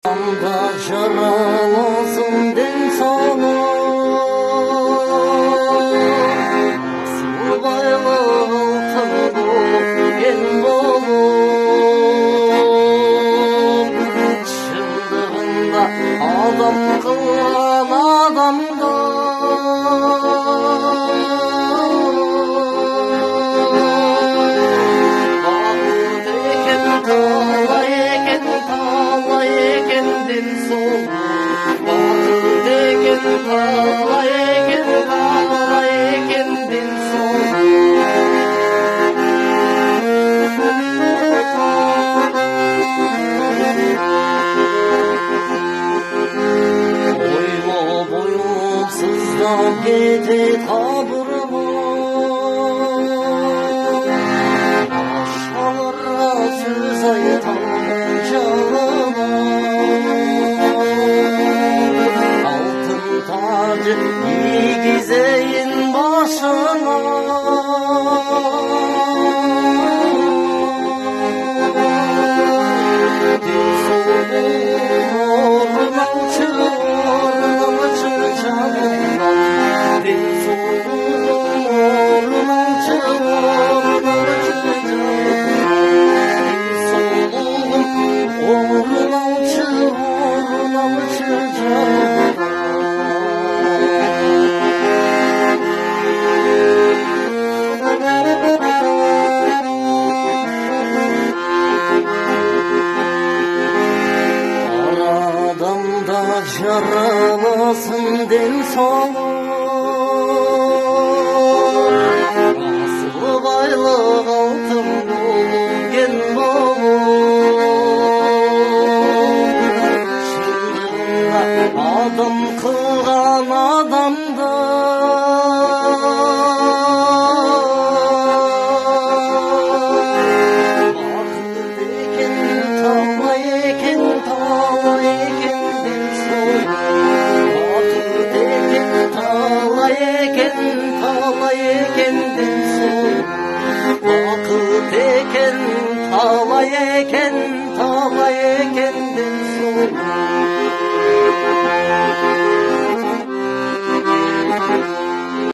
Anda жараласın den soолук, субайлы алтын ел болып, шындығында адам қылған адамды Gece taburmu aşağıra söz aytan canıma altın tacı gizeyin başına Жараласın den soолук, асылы байлық алтын ел болып, шындығында адам қылған адамды бақыт екен талай екен талай екен Vakıt eken talay eken talay ekenden soğuk.